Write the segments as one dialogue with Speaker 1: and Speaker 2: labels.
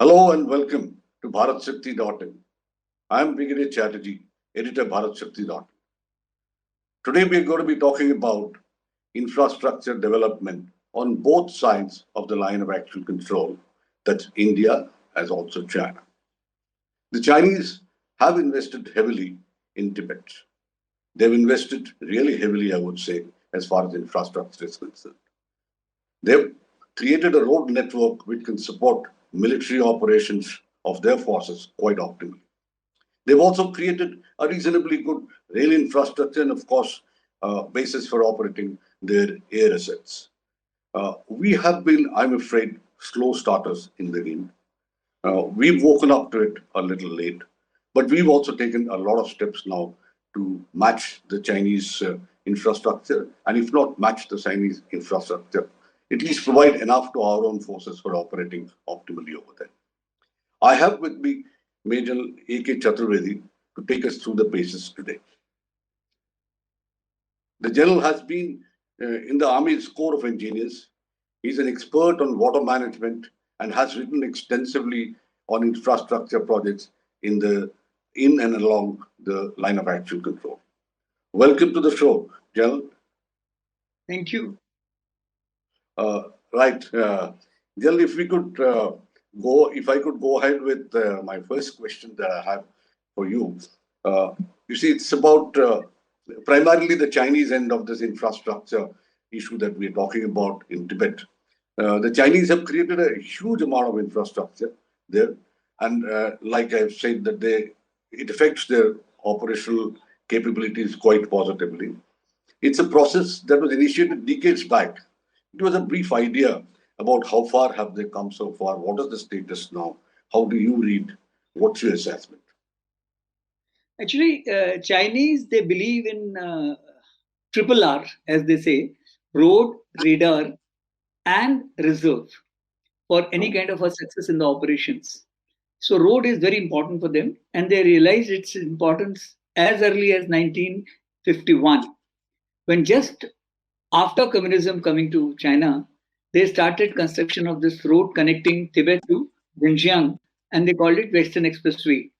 Speaker 1: Hello and welcome to BharatShakti.in. I am Brig SK Chatterji, editor BharatShakti.in. Today we are going to be talking about infrastructure development on both sides of the line of actual control. That's India as also China. The Chinese have invested heavily in Tibet. They've invested really heavily, I would say, as far as infrastructure is concerned. They've created a road network which can support military operations of their forces quite optimally. They've also created a reasonably good rail infrastructure and, of course, basis for operating their air assets. We have been, I'm afraid, slow starters in the game. We've woken up to it a little late, but we've also taken a lot of steps now to match the Chinese infrastructure, and if not match the Chinese infrastructure, at least provide enough to our own forces for operating optimally over there. I have with me Maj Gen AK Chaturvedi to take us through the basis today. The general has been in the Army's Corps of Engineers. He's an expert on water management and has written extensively on infrastructure projects in and along the line of actual control. Welcome to the show, General.
Speaker 2: Thank you.
Speaker 1: Right. General, if I could go ahead with my first question that I have for you. You see, it's about primarily the Chinese end of this infrastructure issue that we're talking about in Tibet. The Chinese have created a huge amount of infrastructure there, and like I've said, that it affects their operational capabilities quite positively. It's a process that was initiated decades back. It was a brief idea about how far have they come so far. What is the status now? How do you read? What's your assessment?
Speaker 2: Actually, Chinese, they believe in triple R, as they say, road, radar, and reserve for any kind of a success in the operations. So road is very important for them, and they realized its importance as early as 1951, when just after communism coming to China, they started construction of this road connecting Tibet to Xinjiang, and they called it Western Expressway.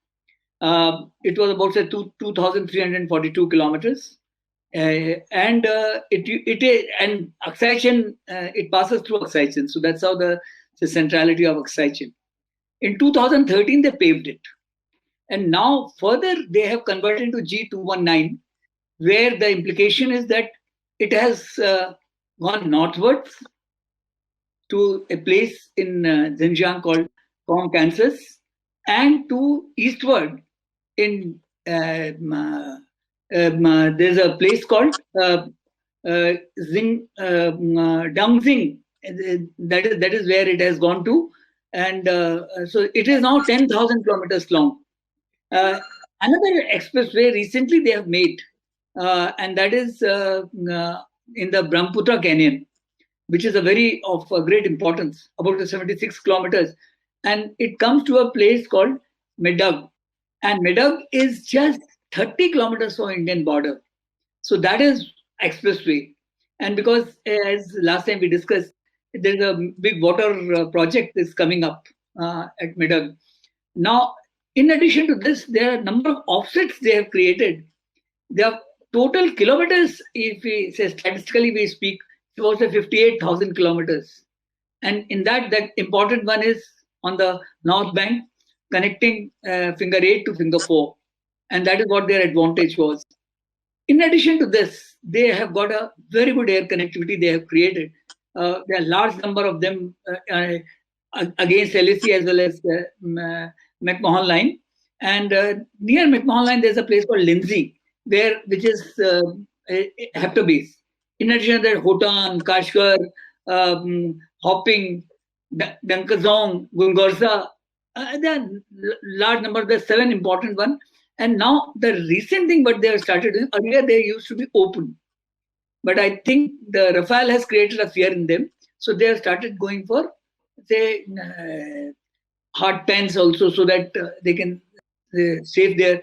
Speaker 2: It was about say 2,342 kilometers, and Aksai Chin, it passes through Aksai Chin, so that's how the centrality of Aksai Chin. In 2013, they paved it, and now further they have converted into G219, where the implication is that it has gone northwards to a place in Xinjiang called Kong, Kansas, and to eastward in there's a place called Dangxing. That is where it has gone to, and so it is now 10,000 kilometers long. Another expressway recently they have made, and that is in the Brahmaputra Canyon, which is of great importance, about 76 kilometers, and it comes to a place called Medag, and Medag is just 30 kilometers from Indian border. So that is expressway, and because as last time we discussed, there is a big water project is coming up at Medag. Now, in addition to this, there are a number of offsets they have created. Their total kilometers, if we say statistically we speak, it's about 58,000 kilometers. And in that important one is on the north bank, connecting finger 8 to finger 4. And that is what their advantage was. In addition to this, they have got a very good air connectivity they have created. There are a large number of them against LAC as well as McMahon line. And near McMahon line, there's a place called Lindsay, which is a Hepto base. In addition to that, Hotan, Kashgar, Hopping, Dankazong, Gungorza, there are large number. There's 7 important ones. And now the recent thing what they have started doing, earlier they used to be open. But I think the Rafale has created a fear in them. So they have started going for, say, hard pens also, so that they can save their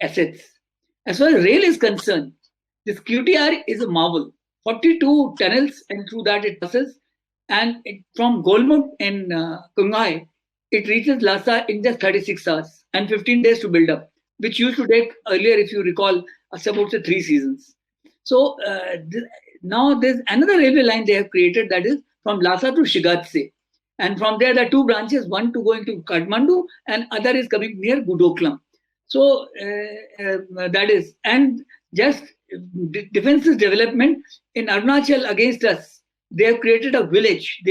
Speaker 2: assets. As far as rail is concerned, this QTR is a marvel. 42 tunnels, and through that it passes. And from Golmud in Kungai, it reaches Lhasa in just 36 hours and 15 days to build up, which used to take earlier, if you recall, about 3 seasons. So now there's another railway line they have created, that is from Lhasa to Shigatse. And from there, there are 2 branches, one to going to Kathmandu and other is coming near Gudoklam. So that is, and just defenses development in Arunachal against us, they have created a village.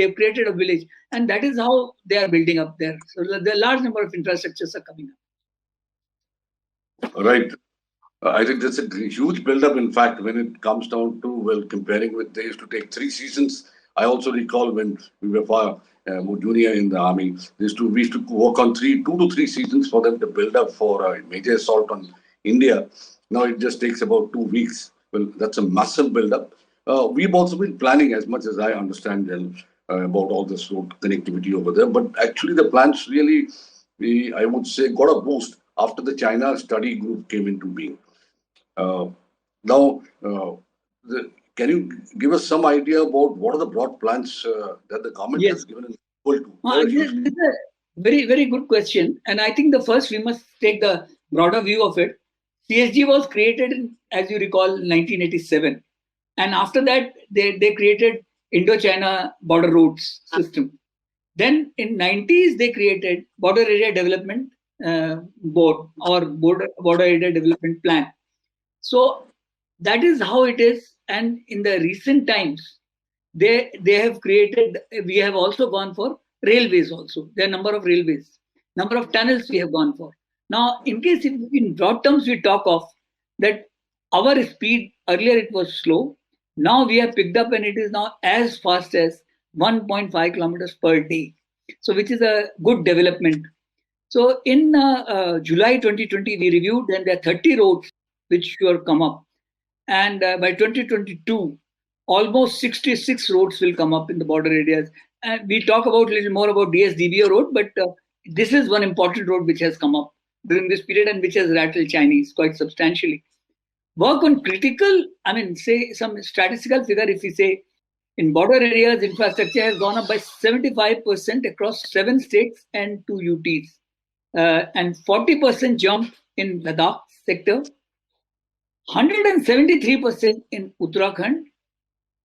Speaker 2: And that is how they are building up there. So the large number of infrastructures are coming up.
Speaker 1: Right. I think that's a huge build-up. In fact, when it comes down to, well, comparing with, they used to take 3 seasons. I also recall when we were more junior in the army, we used to work on 2 to 3 seasons for them to build up for a major assault on India. Now it just takes about 2 weeks. Well, that's a massive build-up. We've also been planning, as much as I understand, about all this road connectivity over there. But actually, the plans really, I would say, got a boost after the China study group came into being. Now, can you give us some idea about what are the broad plans that the government has given in the world?
Speaker 2: This is a very, very good question. And I think the first we must take the broader view of it. CSG was created in, as you recall, 1987. And after that, they created Indo-China border roads system. Then in 90s, they created Border Area Development Board or Border Area Development Plan. So that is how it is. And in the recent times, they have created, we have also gone for railways also. There are a number of railways, number of tunnels we have gone for. Now, in case in broad terms we talk of that our speed, earlier it was slow. Now we have picked up and it is now as fast as 1.5 kilometers per day. So which is a good development. So in July 2020, we reviewed and there are 30 roads which should come up. And by 2022, almost 66 roads will come up in the border areas. And we talk about a little more about DSDBO road, but this is one important road which has come up during this period and which has rattled Chinese quite substantially. Work on critical, say some statistical figure, if we say in border areas, infrastructure has gone up by 75% across 7 states and 2 UTs. And 40% jump in Ladakh sector, 173% in Uttarakhand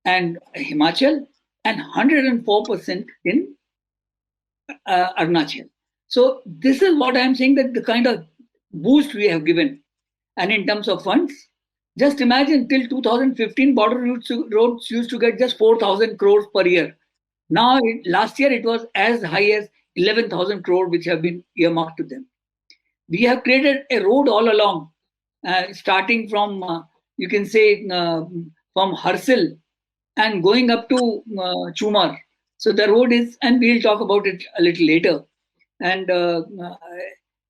Speaker 2: and Himachal, and 104% in Arunachal. So this is what I am saying, that the kind of boost we have given. And in terms of funds, just imagine till 2015, border roads used to get just 4,000 crores per year. Now, last year it was as high as 11,000 crore, which have been earmarked to them. We have created a road all along, starting from, you can say, from Harsil and going up to Chumar. So the road is, and we'll talk about it a little later. And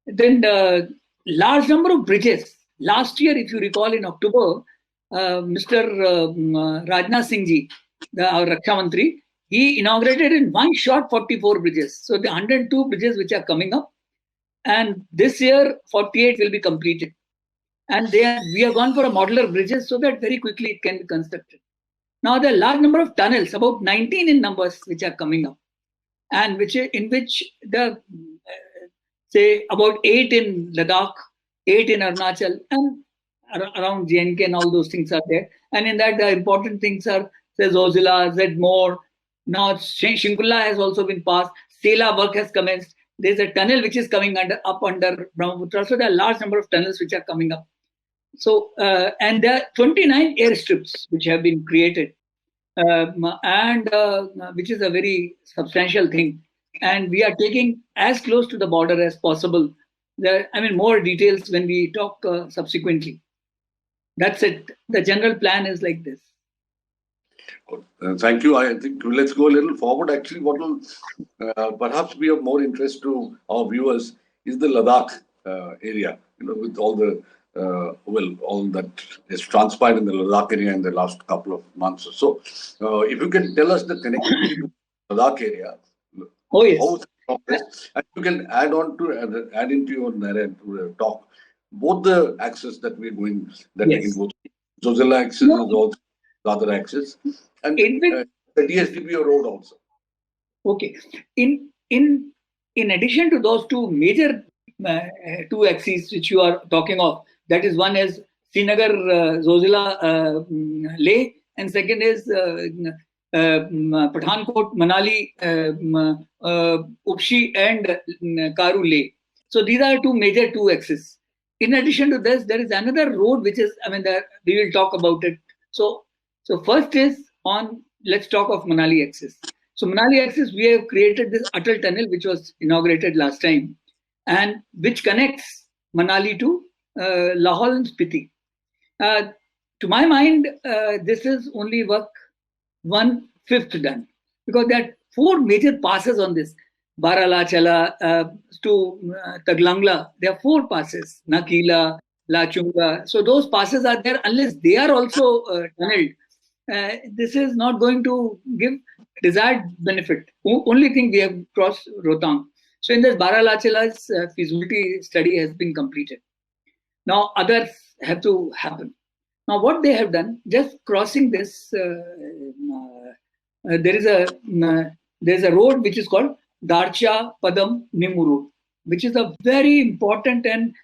Speaker 2: then the large number of bridges. Last year, if you recall, in October, Mr. Rajnath Singh ji, our Raksha Mantri, he inaugurated in one shot 44 bridges. So the 102 bridges which are coming up. And this year, 48 will be completed. And we have gone for a modular bridges so that very quickly it can be constructed. Now, there are a large number of tunnels, about 19 in numbers, which are coming up. And in which say about 8 in Ladakh, 8 in Arunachal, and around JNK and all those things are there. And in that, the important things are, say, Zojila, Zedmore. Now, Shingkulla has also been passed. Sela work has commenced. There's a tunnel which is coming up under Brahmaputra. So there are a large number of tunnels which are coming up. So, and there are 29 airstrips which have been created, and which is a very substantial thing. And we are taking as close to the border as possible. More details when we talk subsequently. That's it. The general plan is like this.
Speaker 1: Thank you. I think let's go a little forward. Actually, what will perhaps be of more interest to our viewers is the Ladakh area. With all the all that is transpired in the Ladakh area in the last couple of months or so. If you can tell us the connectivity to the Ladakh area.
Speaker 2: Oh yes.
Speaker 1: And you can add into your narrative talk both the axes that we're going, that we can go through. Zojila axis is also the other axis, and the DSDBO road also.
Speaker 2: Okay. In in addition to those two major two axes which you are talking of, that is, one is Srinagar, Zojila, Leh, and second is Pathankot, Manali, Upshi, and Karu, Leh. So these are two major two axes. In addition to this, there is another road which is, we will talk about it. So first is on, let's talk of Manali axis. So Manali axis, we have created this Atal tunnel which was inaugurated last time, and which connects Manali to Lahaul and Spiti. To my mind, this is only work 1/5 done, because there are 4 major passes on this. Baralachala to Taglangla, there are 4 passes, Nakila, Lachunga. So those passes are there. Unless they are also tunneled, this is not going to give desired benefit. Only thing, we have crossed Rohtang. So in this, Baralachala's feasibility study has been completed. Now others have to happen. Now what they have done, just crossing this, there is a road which is called Darcha Padam Nimmu Road, which is a very important and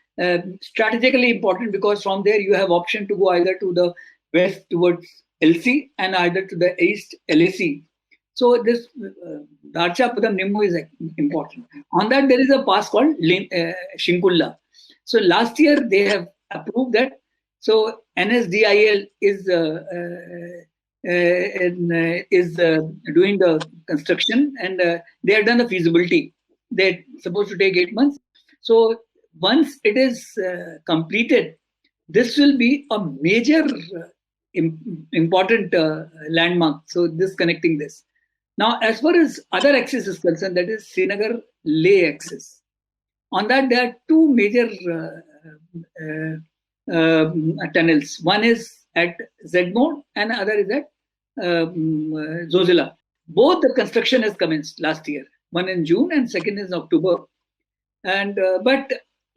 Speaker 2: strategically important, because from there you have option to go either to the west towards LC and either to the east LAC. So this Darcha Padam Nimmu is important. On that, there is a pass called Shinkulla. So last year they have approved that. So NSDIL is doing the construction, and they have done the feasibility. They're supposed to take 8 months. So once it is completed, this will be a major important landmark. So this connecting this. Now, as far as other axis is concerned, that is Srinagar Leh axis. On that, there are 2 major tunnels. One is at Z-mode and other is at Zojila. Both the construction has commenced last year. One in June and second is October. And but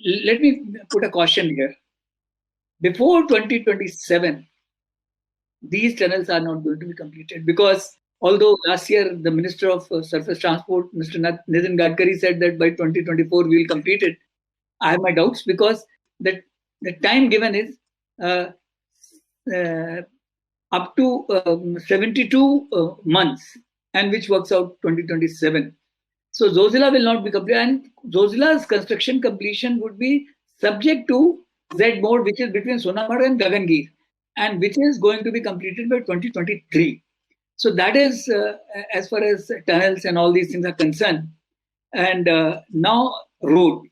Speaker 2: let me put a caution here. Before 2027, these tunnels are not going to be completed, because although last year the Minister of Surface Transport, Mr. Nitin Gadkari, said that by 2024 we will complete it, I have my doubts, because the time given is up to 72 months, and which works out 2027. So Zojila will not be completed, and Zojila's construction completion would be subject to Z-mode, which is between Sonamar and Gagangir, and which is going to be completed by 2023. So that is as far as tunnels and all these things are concerned. And now road.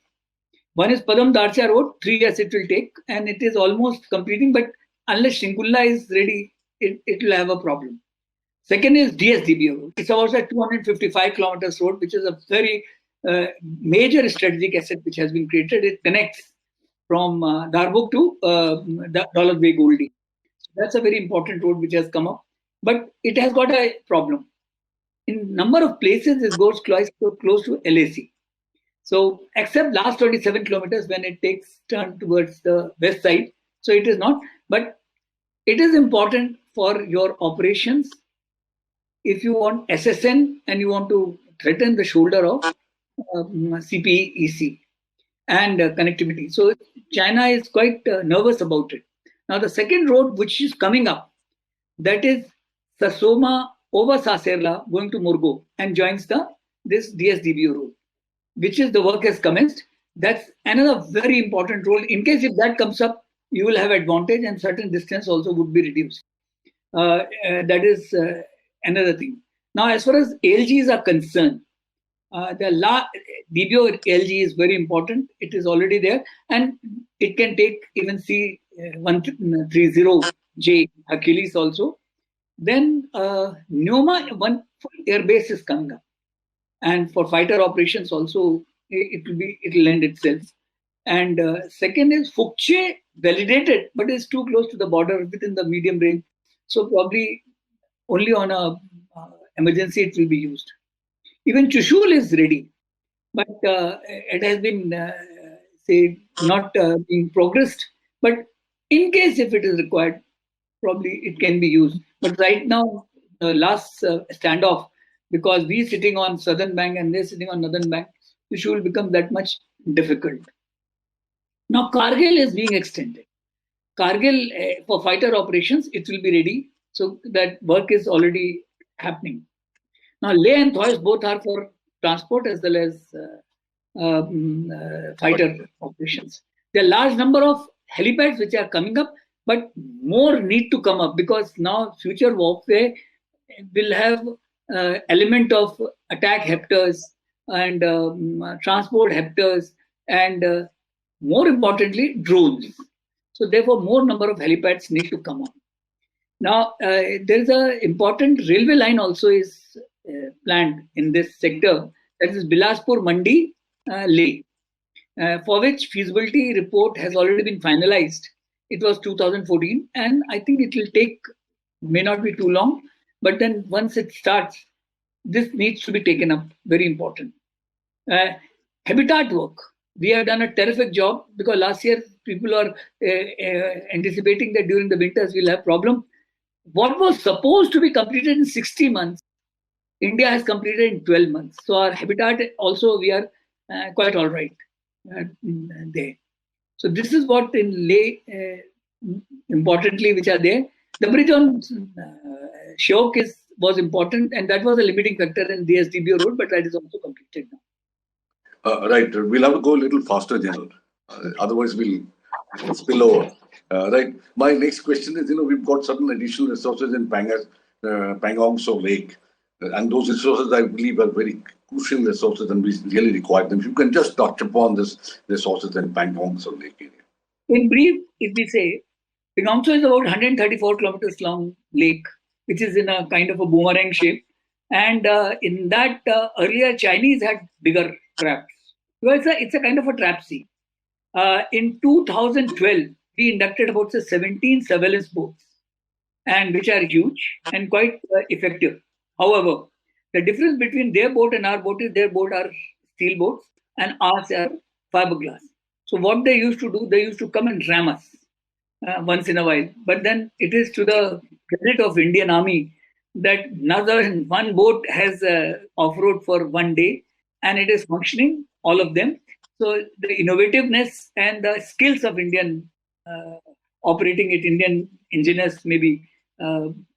Speaker 2: One is Padam Darcha Road, 3 years it will take, and it is almost completing, but unless Shinkulla is ready, it will have a problem. Second is DSDB road. It's about a 255 kilometers road, which is a very major strategic asset which has been created. It connects from Darbuk to Daulat Beg Oldie. So that's a very important road which has come up, but it has got a problem. In number of places, it goes close to LAC. So except last 27 kilometers when it takes turn towards the west side. So it is not, but it is important for your operations. If you want SSN and you want to threaten the shoulder of CPEC and connectivity. So China is quite nervous about it. Now the second road which is coming up, that is Sasoma over Saserla going to Murgo and joins this DSDB road, which is the work has commenced. That's another very important role. In case if that comes up, you will have advantage, and certain distance also would be reduced. That is another thing. Now, as far as ALGs are concerned, the DBO ALG is very important. It is already there, and it can take even C-130J Hercules also. Then Neoma, one air base is coming up, and for fighter operations also it will lend itself. And second is Fukche, validated, but it's too close to the border within the medium range. So probably only on a emergency it will be used. Even Chushul is ready, but it has been not being progressed. But in case if it is required, probably it can be used. But right now, the last standoff, because we sitting on southern bank and they're sitting on northern bank, issue will become that much difficult. Now, Kargil is being extended. Kargil, for fighter operations, it will be ready. So that work is already happening. Now, Leh and Thois both are for transport as well as fighter operations. There are large number of helipads which are coming up, but more need to come up because now future warfare will have element of attack hepters and transport hepters and more importantly drones. So therefore more number of helipads need to come up. Now there is a important railway line also is planned in this sector, that is Bilaspur Mandi Leh, for which feasibility report has already been finalized. It was 2014 and I think it will take, may not be too long, but then once it starts, this needs to be taken up, very important. Habitat work, we have done a terrific job because last year people are anticipating that during the winters we'll have problem. What was supposed to be completed in 60 months, India has completed in 12 months. So our habitat also, we are quite all right there. So this is what in Leh, importantly, which are there. The bridge on Shiok was important, and that was a limiting factor in DSDBO road, but that is also completed now.
Speaker 1: Right. We'll have to go a little faster, General. Otherwise, we'll spill over. Right. My next question is, we've got certain additional resources in Pangong Tso Lake. And those resources, I believe, are very crucial resources and we really require them. If you can just touch upon this resources in Pangong Tso Lake area.
Speaker 2: In brief, if we say, Pangong Tso is about 134 kilometers long lake, which is in a kind of a boomerang shape. And in that, earlier Chinese had bigger traps. So it's a kind of a trap sea. In 2012, we inducted about 17 surveillance boats, and which are huge and quite effective. However, the difference between their boat and our boat is their boat are steel boats and ours are fiberglass. So what they used to do, they used to come and ram us once in a while. But then it is to the credit of Indian Army that one boat has off-road for one day and it is functioning, all of them. So the innovativeness and the skills of Indian operating it, Indian engineers may be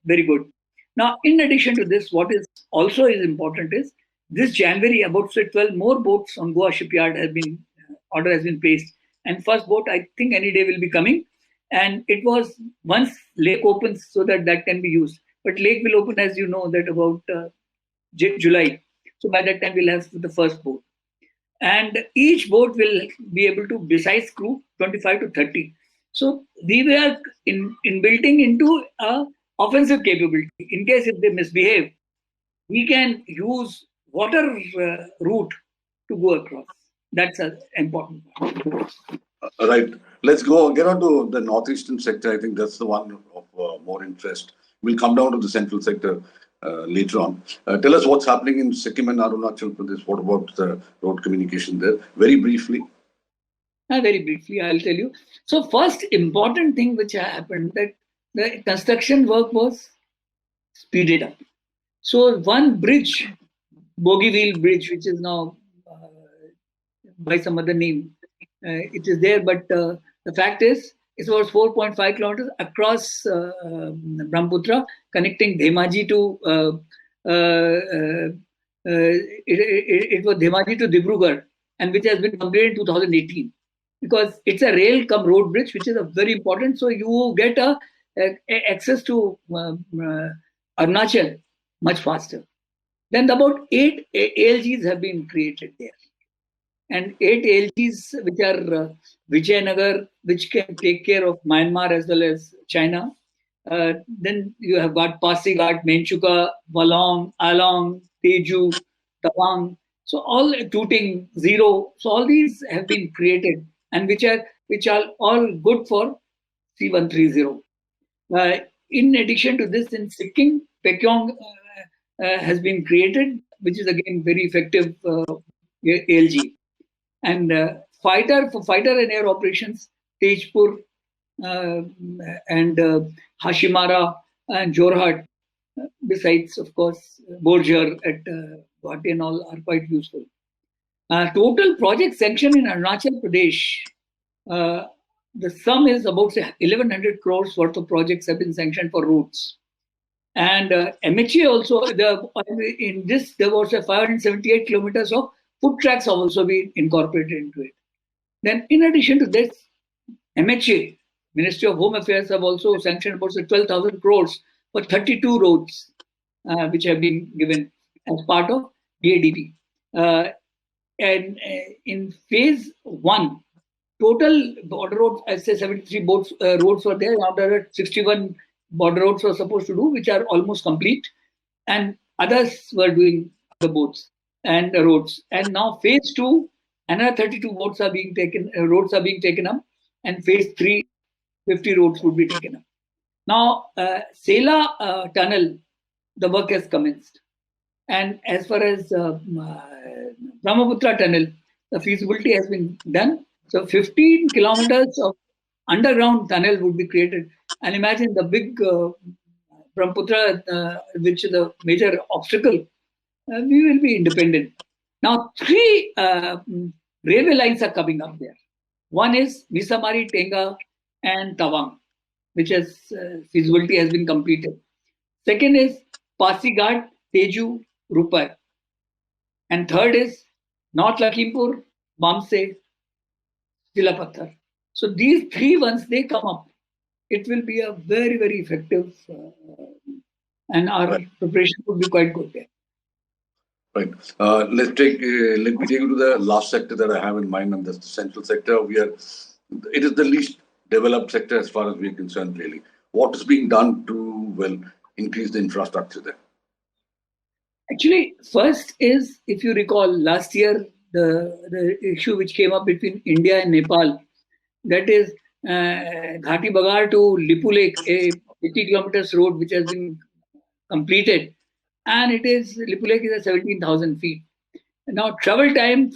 Speaker 2: very good. Now, in addition to this, what is also is important is this January, about 12 more boats on Goa shipyard order has been placed. And first boat, I think any day will be coming. And it was once lake opens so that can be used. But lake will open, as you know, that about July. So by that time, we'll have the first boat. And each boat will be able to, besides crew, 25 to 30. So we were building into a offensive capability. In case if they misbehave, we can use water route to go across. That's an important part.
Speaker 1: Right. Let's get on to the northeastern sector. I think that's the one of more interest. We'll come down to the central sector later on. Tell us what's happening in Sikkim and Arunachal Pradesh. What about the road communication there? Very briefly.
Speaker 2: Very briefly, I'll tell you. So first important thing which happened, that the construction work was speeded up. So one bridge, Bogie Wheel Bridge, which is now by some other name, it is there. But the fact is, it was 4.5 kilometers across Brahmaputra, connecting Dhemaji to it was Dhemaji to Dibrugarh, and which has been completed in 2018. Because it's a rail cum road bridge, which is a very important. So you get access to Arunachal much faster. Then about 8 ALGs have been created there. And 8 ALGs, which are Vijayanagar, which can take care of Myanmar as well as China. Then you have got Pasighat, Menchuka, Walong, Along, Teju, Tawang. So all Tooting, Zero. So all these have been created and which are all good for C130. In addition to this, in Sikkim, Pakyong has been created, which is again very effective ALG. And for fighter and air operations, Tejpur and Hashimara and Jorhat, besides, of course, Borjhar at Guwahati and all are quite useful. Total project sanction in Arunachal Pradesh, the sum is about 1100 crores worth of projects have been sanctioned for roads. And MHA also, in this, there was 578 kilometers of foot tracks have also been incorporated into it. Then, in addition to this, MHA, Ministry of Home Affairs, have also sanctioned about 12,000 crores for 32 roads, which have been given as part of DADP. And in phase 1, total border roads, I say 73 roads were there. After 61 border roads were supposed to do, which are almost complete, and others were doing the boats and the roads. And now phase 2, another 32 roads are being taken up, and phase 3, 50 roads would be taken up. Now, Sela tunnel, the work has commenced. And as far as Brahmaputra tunnel, the feasibility has been done. So 15 kilometers of underground tunnel would be created. And imagine the big Brahmaputra, which is the major obstacle, we will be independent. Now, 3 railway lines are coming up there. One is Misamari, Tenga, and Tawang, which has feasibility has been completed. Second is Pasighat, Teju, Rupai. And third is North Lakhimpur, Bamse, Silapathar. So these 3 once they come up, it will be a very, very effective, and our preparation would be quite good there.
Speaker 1: Right. Let me take you to the last sector that I have in mind, and that's the central sector. It is the least developed sector as far as we are concerned, really. What is being done to increase the infrastructure there?
Speaker 2: Actually, first is, if you recall, last year, the issue which came up between India and Nepal, that is Ghati Bagar to Lipu Lake, a 80 kilometers road which has been completed. And Lipu Lake is at 17,000 feet. Now, travel time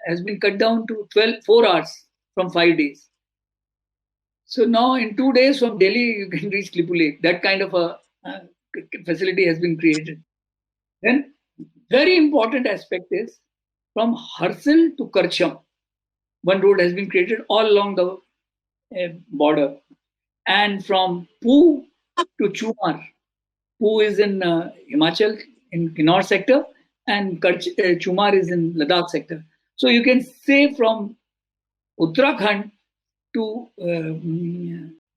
Speaker 2: has been cut down to 4 hours from 5 days. So now in 2 days from Delhi, you can reach Lipu Lake. That kind of a facility has been created. Then, very important aspect is from Harsil to Karcham, one road has been created all along the border. And from Poo to Chumar, Poo is in Himachal, in Kinnaur sector, and Chumar is in Ladakh sector. So you can say from Uttarakhand to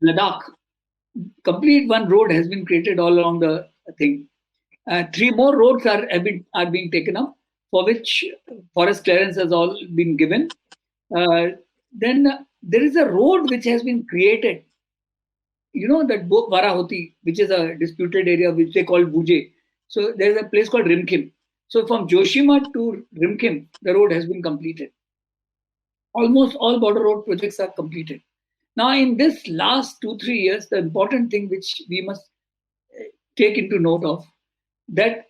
Speaker 2: Ladakh, complete one road has been created all along the thing. 3 more roads are being taken up, for which forest clearance has all been given. Then there is a road which has been created. You know that Varahoti, which is a disputed area, which they call Buje. So there is a place called Rimkim. So from Joshima to Rimkim, the road has been completed. Almost all border road projects are completed. Now, in this last 2-3 years, the important thing which we must take into note of, that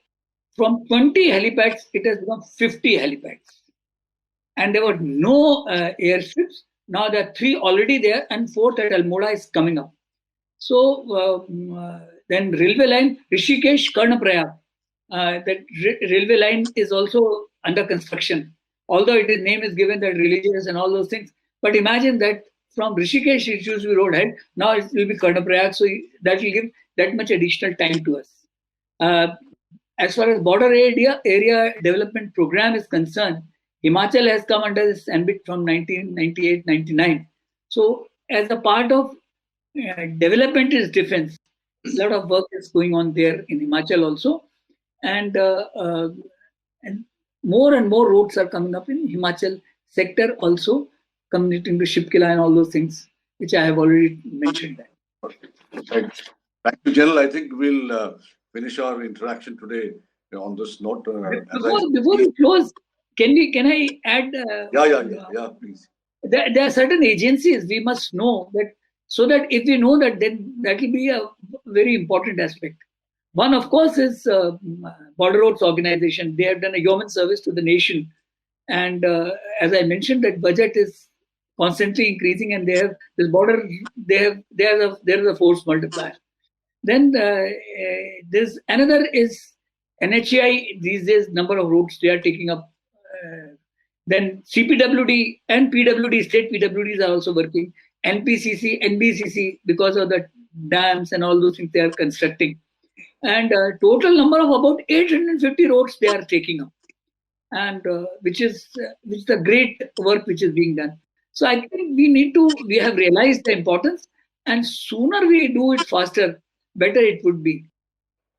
Speaker 2: from 20 helipads, it has become 50 helipads. And there were no airstrips. Now there are 3 already there, and 4th at Almora is coming up. So then railway line, Rishikesh, Karnaprayag, that railway line is also under construction. Although its name is given that religious and all those things. But imagine that from Rishikesh, it used to be road head, now it will be Karnaprayag, so that will give that much additional time to us. As far as border area development program is concerned, Himachal has come under this ambit from 1998-99. So as a part of development is defense, a lot of work is going on there in Himachal also. And more and more roads are coming up in Himachal sector also, connecting to Shipkila and all those things, which I have already mentioned.
Speaker 1: Thank you, General. I think we'll finish our interaction today on this note.
Speaker 2: Before we close, can I add?
Speaker 1: Yeah, please.
Speaker 2: There are certain agencies we must know that, so that if we know that, then that will be a very important aspect. One, of course, is Border Roads Organization. They have done a yeoman service to the nation, and as I mentioned, that budget is constantly increasing, and they have this border. There is a force multiplier. Then there's another is NHAI. These days, number of roads they are taking up Then CPWD and PWD, state PWDs are also working. NPCC, NBCC, because of the dams and all those things they are constructing. And total number of about 850 roads they are taking up, and which is the great work which is being done. So I think we have realized the importance, and sooner we do it faster, better it would be.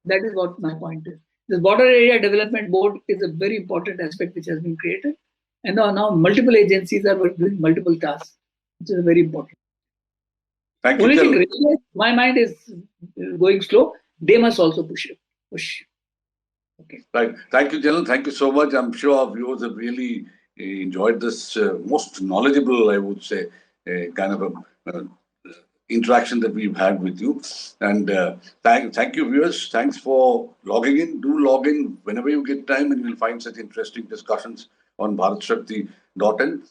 Speaker 2: That is what my point is. This Border Area Development Board is a very important aspect which has been created, and now multiple agencies are doing multiple tasks, which is very important.
Speaker 1: Thank you,
Speaker 2: Only thing,
Speaker 1: Jalal.
Speaker 2: my mind is going slow. They must also push it. Okay.
Speaker 1: Right. Thank you, Jalal. Thank you so much. I'm sure our viewers have really enjoyed this most knowledgeable, I would say, kind of a interaction that we've had with you. And thank you, viewers. Thanks for logging in. Do log in whenever you get time, and you'll find such interesting discussions on bharatshakti.in.